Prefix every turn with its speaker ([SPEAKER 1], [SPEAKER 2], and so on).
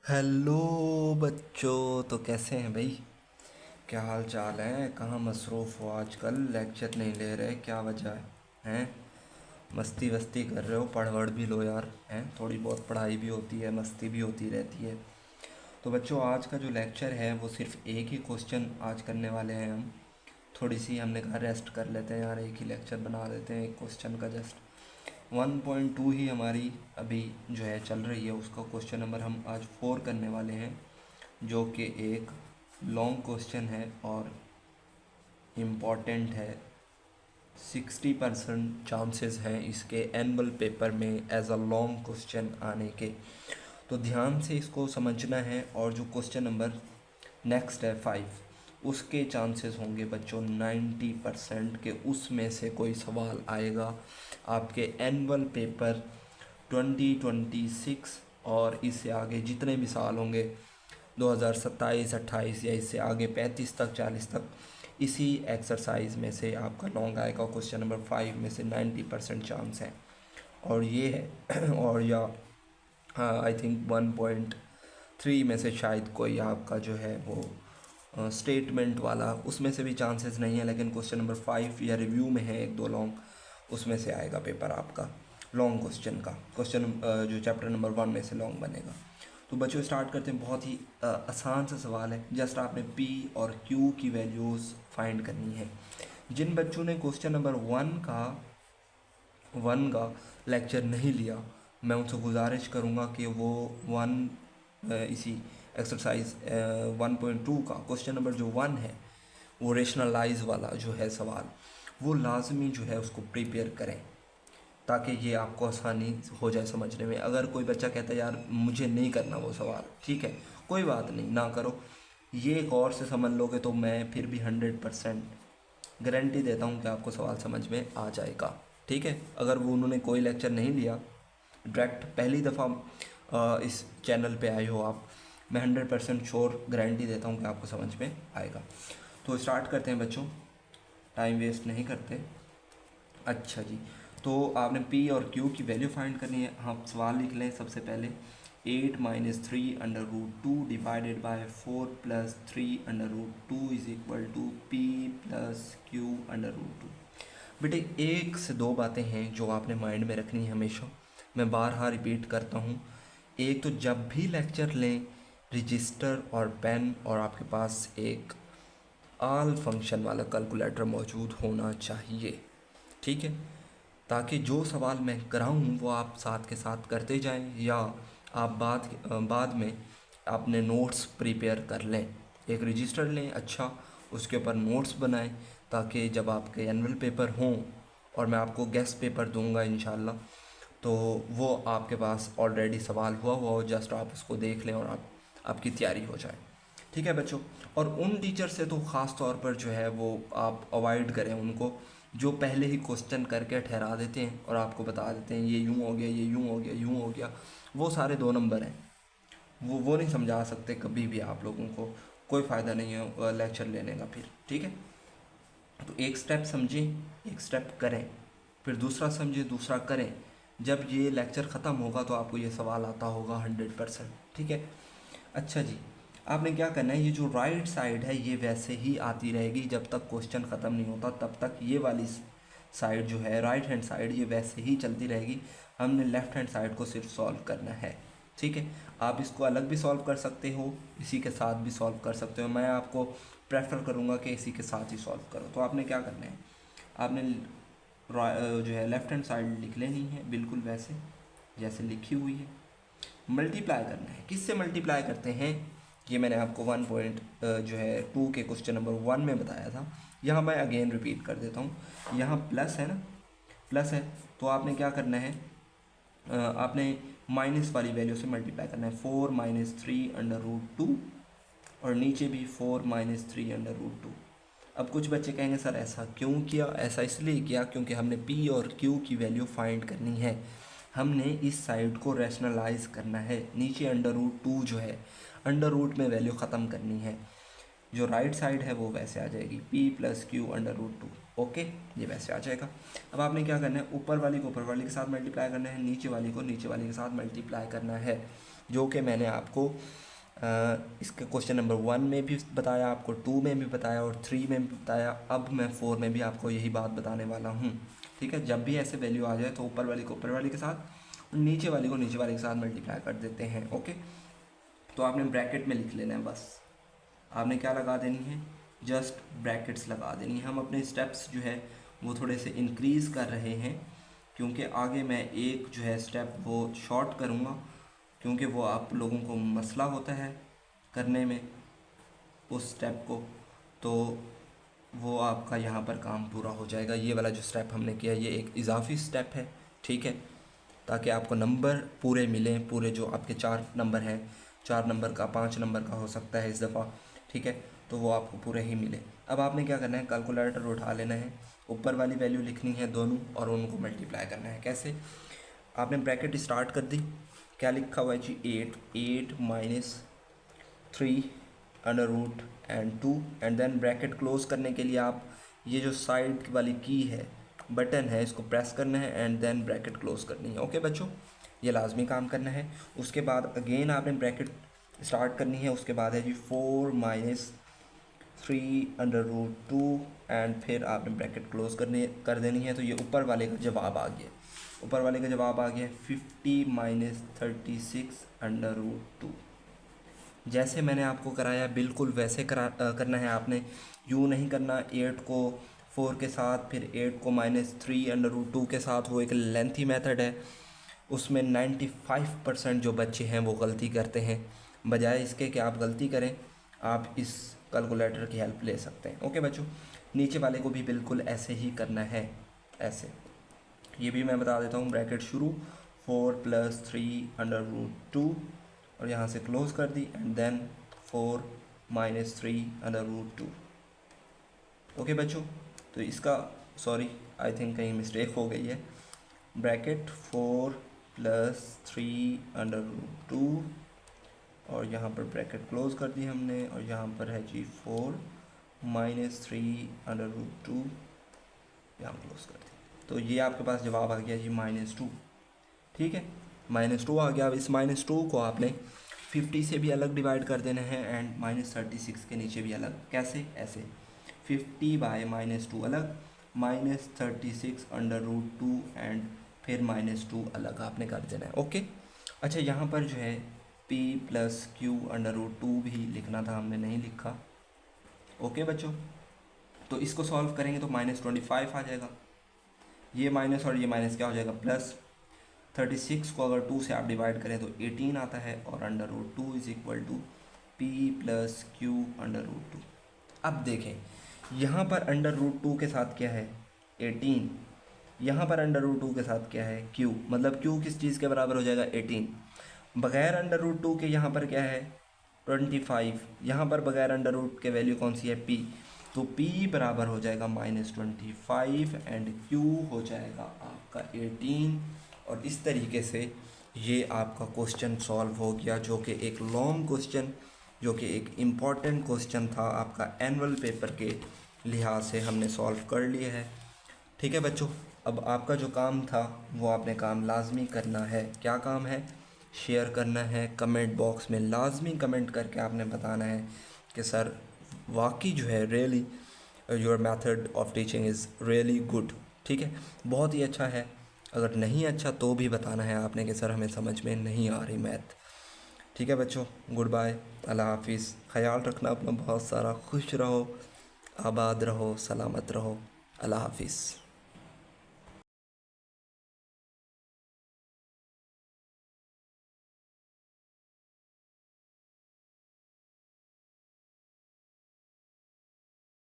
[SPEAKER 1] Hello बच्चों, तो कैसे हैं भाई? क्या हाल चाल है? कहाँ मसरूफ़ हो आजकल? लेक्चर नहीं ले रहे, क्या वजह है? हैं? मस्ती वस्ती कर रहे हो? पढ़ वढ़ भी लो यार। हैं? थोड़ी बहुत पढ़ाई भी होती है, मस्ती भी होती रहती है। तो बच्चों, आज का जो लेक्चर है वो सिर्फ एक ही क्वेश्चन आज करने वाले हैं हम। थोड़ी सी हमने कहा रेस्ट कर लेते हैं यार, एक ही लेक्चर बना देते हैं एक क्वेश्चन का। जस्ट 1.2 ही हमारी अभी जो है चल रही है, उसका क्वेश्चन नंबर हम आज 4 करने वाले हैं, जो कि एक लॉन्ग क्वेश्चन है और इम्पॉर्टेंट है। 60% चांसेस हैं इसके एनुअल पेपर में एज अ लॉन्ग क्वेश्चन आने के। तो ध्यान से इसको समझना है। और जो क्वेश्चन नंबर नेक्स्ट है 5, उसके चांसेस होंगे बच्चों 90% के उसमें से कोई सवाल आएगा आपके एनुअल पेपर 2026 और इससे आगे जितने भी साल होंगे 2027, 28 या इससे आगे 35 तक, 40 तक, इसी एक्सरसाइज में से आपका लॉन्ग आएगा। क्वेश्चन नंबर 5 में से 90% चांस है। और ये है और या आई थिंक 1.3 में से शायद कोई आपका जो है वो स्टेटमेंट वाला, उसमें से भी चांसेस नहीं है, लेकिन क्वेश्चन नंबर 5 या रिव्यू में है एक दो लॉन्ग, उसमें से आएगा पेपर आपका लॉन्ग क्वेश्चन का। क्वेश्चन जो चैप्टर नंबर 1 में से लॉन्ग बनेगा। तो बच्चों स्टार्ट करते हैं। बहुत ही आसान सा सवाल है। जस्ट आपने P और Q की वैल्यूज़ फाइंड करनी है। जिन बच्चों ने क्वेश्चन नंबर 1 का लेक्चर नहीं लिया, मैं उनसे गुजारिश करूँगा कि वो इसी एक्सरसाइज 1.2 का क्वेश्चन नंबर जो 1 है, वो रेशनलाइज वाला जो है सवाल, वो लाजमी जो है उसको प्रिपेयर करें, ताकि ये आपको आसानी हो जाए समझने में। अगर कोई बच्चा कहता है यार मुझे नहीं करना वो सवाल, ठीक है, कोई बात नहीं, ना करो। ये गौर से समझ लोगे तो मैं फिर भी 100% गारंटी देता हूँ कि आपको सवाल समझ में आ जाएगा। ठीक है, अगर वो उन्होंने कोई लेक्चर नहीं लिया, डायरेक्ट पहली दफ़ा इस चैनल पे आए हो आप, मैं 100% श्योर गारंटी देता हूँ कि आपको समझ में आएगा। तो स्टार्ट करते हैं बच्चों, टाइम वेस्ट नहीं करते। अच्छा जी, तो आपने P और Q की वैल्यू फाइंड करनी है। हम सवाल लिख लें सबसे पहले। 8-3 √2 divided by 4 + 3 √2 is equal to P + Q √2। बेटे, एक से दो बातें हैं जो आपने माइंड में रखनी है हमेशा। मैं बारहा रिपीट करता हूँ। एक तो जब भी लेक्चर लें, रजिस्टर और पेन और आपके पास एक आल फंक्शन वाला कैलकुलेटर मौजूद होना चाहिए। ठीक है, ताकि जो सवाल मैं कराऊँ वो आप साथ के साथ करते जाएं, या आप बाद में अपने नोट्स प्रिपेयर कर लें। एक रजिस्टर लें अच्छा, उसके ऊपर नोट्स बनाएं, ताकि जब आपके एनुअल पेपर हों और मैं आपको गेस्ट पेपर दूंगा इंशाल्लाह, तो वो आपके पास ऑलरेडी सवाल हुआ हुआ हो, जस्ट आप उसको देख लें और आपकी तैयारी हो जाए। ठीक है बच्चों। और उन टीचर से तो ख़ास तौर पर जो है वो आप अवॉइड करें उनको, जो पहले ही क्वेश्चन करके ठहरा देते हैं और आपको बता देते हैं ये यूँ हो गया, ये यूँ हो गया, यूँ हो गया। वो सारे 2 नंबर हैं। वो नहीं समझा सकते कभी भी आप लोगों को। कोई फ़ायदा नहीं है लेक्चर लेने का फिर। ठीक है, तो एक स्टेप समझें, एक स्टेप करें, फिर दूसरा समझें, दूसरा करें। जब ये लेक्चर ख़त्म होगा तो आपको ये सवाल आता होगा 100%। ठीक है। अच्छा जी, आपने क्या करना है, ये जो राइट साइड है ये वैसे ही आती रहेगी जब तक क्वेश्चन ख़त्म नहीं होता, तब तक ये वाली साइड जो है राइट हैंड साइड, ये वैसे ही चलती रहेगी। हमने लेफ़्ट हैंड साइड को सिर्फ सॉल्व करना है। ठीक है, आप इसको अलग भी सॉल्व कर सकते हो, इसी के साथ भी सॉल्व कर सकते हो। मैं आपको प्रेफर करूँगा कि इसी के साथ ही सॉल्व करो। तो आपने क्या करना है, आपने जो है लेफ़्ट हैंड साइड लिख लेनी है बिल्कुल वैसे जैसे लिखी हुई है। मल्टीप्लाई करना है। किससे मल्टीप्लाई करते हैं, ये मैंने आपको 1.2 के क्वेश्चन नंबर 1 में बताया था। यहाँ मैं अगेन रिपीट कर देता हूँ। यहाँ प्लस है ना, प्लस है, तो आपने क्या करना है, आपने माइनस वाली वैल्यू से मल्टीप्लाई करना है। 4 - 3 √2, और नीचे भी 4 - 3 √2। अब कुछ बच्चे कहेंगे सर ऐसा क्यों किया? ऐसा इसलिए किया क्योंकि हमने P और Q की वैल्यू फाइंड करनी है। हमने इस साइड को रैशनलाइज करना है। नीचे √2 जो है, अंडर रूट में वैल्यू ख़त्म करनी है। जो राइट साइड है वो वैसे आ जाएगी P + Q √2। ओके, ये वैसे आ जाएगा। अब आपने क्या करना है, ऊपर वाली को ऊपर वाली के साथ मल्टीप्लाई करना है, नीचे वाली को नीचे वाली के साथ मल्टीप्लाई करना है। जो कि मैंने आपको इसके क्वेश्चन नंबर 1 में भी बताया, आपको 2 में भी बताया और 3 में भी बताया। अब मैं 4 में भी आपको यही बात बताने वाला हूँ। ठीक है, जब भी ऐसे वैल्यू आ जाए तो ऊपर वाली को ऊपर वाली के साथ और नीचे वाली को नीचे वाले के साथ मल्टीप्लाई कर देते हैं। ओके, तो आपने ब्रैकेट में लिख लेना है, बस आपने क्या लगा देनी है, जस्ट ब्रैकेट्स लगा देनी है। हम अपने स्टेप्स जो है वो थोड़े से इंक्रीज़ कर रहे हैं, क्योंकि आगे मैं एक जो है स्टेप वो शॉर्ट करूँगा, क्योंकि वो आप लोगों को मसला होता है करने में उस स्टेप को, तो वो आपका यहाँ पर काम पूरा हो जाएगा। ये वाला जो स्टेप हमने किया ये एक इजाफी स्टेप है, ठीक है, ताकि आपको नंबर पूरे मिलें, पूरे जो आपके 4 नंबर हैं, 4 नंबर का 5 नंबर का हो सकता है इस दफ़ा, ठीक है, तो वो आपको पूरे ही मिले। अब आपने क्या करना है, कैलकुलेटर उठा लेना है, ऊपर वाली वैल्यू लिखनी है दोनों और उनको मल्टीप्लाई करना है। कैसे, आपने ब्रैकेट स्टार्ट कर दी, क्या लिखा हुआ है जी, 8 minus 3 under root and 2, and then bracket close करने के लिए आप ये जो साइड वाली की है, बटन है, इसको प्रेस करना है एंड देन ब्रैकेट क्लोज करनी है। ओके बच्चों, ये लाजमी काम करना है। उसके बाद अगेन आपने ब्रैकेट स्टार्ट करनी है, उसके बाद है जी 4 माइनस 3 अंडर रूट 2 एंड फिर आपने ब्रैकेट क्लोज कर देनी है। तो ये ऊपर वाले का जवाब आ गया, ऊपर वाले का जवाब आ गया 50 माइनस 36 अंडर रूट 2। जैसे मैंने आपको कराया बिल्कुल वैसे करना है आपने, यूँ नहीं करना 8 को 4 के साथ फिर 8 को माइनस 3 अंडर रूट 2 के साथ। वो एक लेंथी मेथड है, उसमें 95% जो बच्चे हैं वो गलती करते हैं। बजाय इसके कि आप गलती करें, आप इस कैलकुलेटर की हेल्प ले सकते हैं। ओके बच्चों, नीचे वाले को भी बिल्कुल ऐसे ही करना है, ऐसे। ये भी मैं बता देता हूँ, ब्रैकेट शुरू 4 + 3 अंडर रूट 2 और यहाँ से क्लोज कर दी and then 4 minus 3 under root 2। Okay बच्चों, तो इसका सॉरी आई थिंक कहीं मिस्टेक हो गई है, ब्रैकेट 4 + 3 अंडर रूट 2 और यहाँ पर ब्रैकेट क्लोज कर दी हमने और यहाँ पर है जी 4 माइनस 3 अंडर रूट 2, यहाँ क्लोज कर दी। तो ये आपके पास जवाब आ गया जी -2, ठीक है, -2 आ गया। अब इस -2 को आपने 50 से भी अलग डिवाइड कर देना है एंड -36 के नीचे भी अलग। कैसे, ऐसे 50/-2 अलग, -36 अंडर रूट 2 एंड फिर -2 अलग आपने कर देना है। ओके, अच्छा यहाँ पर जो है p + q अंडर रूट 2 भी लिखना था, हमने नहीं लिखा। ओके बच्चों, तो इसको सॉल्व करेंगे तो -25 आ जाएगा, ये माइनस और ये माइनस क्या हो जाएगा प्लस। 36 को अगर 2 से आप डिवाइड करें तो 18 आता है और under root 2 is equal to p + q under root 2। अब देखें यहाँ पर अंडर रूट 2 के साथ क्या है 18, यहाँ पर अंडर रूट 2 के साथ क्या है q, मतलब q किस चीज़ के बराबर हो जाएगा 18। बगैर अंडर रूट 2 के यहाँ पर क्या है 25, यहाँ पर बगैर अंडर रूट के वैल्यू कौन सी है p, तो p बराबर हो जाएगा -25 एंड q हो जाएगा आपका 18। और इस तरीके से ये आपका क्वेश्चन सॉल्व हो गया, जो कि एक लॉन्ग क्वेश्चन, जो कि एक इम्पॉर्टेंट क्वेश्चन था आपका एनुअल पेपर के लिहाज से हमने सॉल्व कर लिया है। ठीक है बच्चों, अब आपका जो काम था वो आपने काम लाजमी करना है। क्या काम है, शेयर करना है, कमेंट बॉक्स में लाजमी कमेंट करके आपने बताना है कि सर वाकई जो है really your method of teaching is really good. ठीक है, बहुत ही अच्छा है। अगर नहीं अच्छा तो भी बताना है आपने कि सर हमें समझ में नहीं आ रही मैथ। ठीक है बच्चों, गुड बाय, अल्लाह हाफिज़। ख्याल रखना अपना बहुत सारा, खुश रहो, आबाद रहो, सलामत रहो, अल्लाह हाफिज़।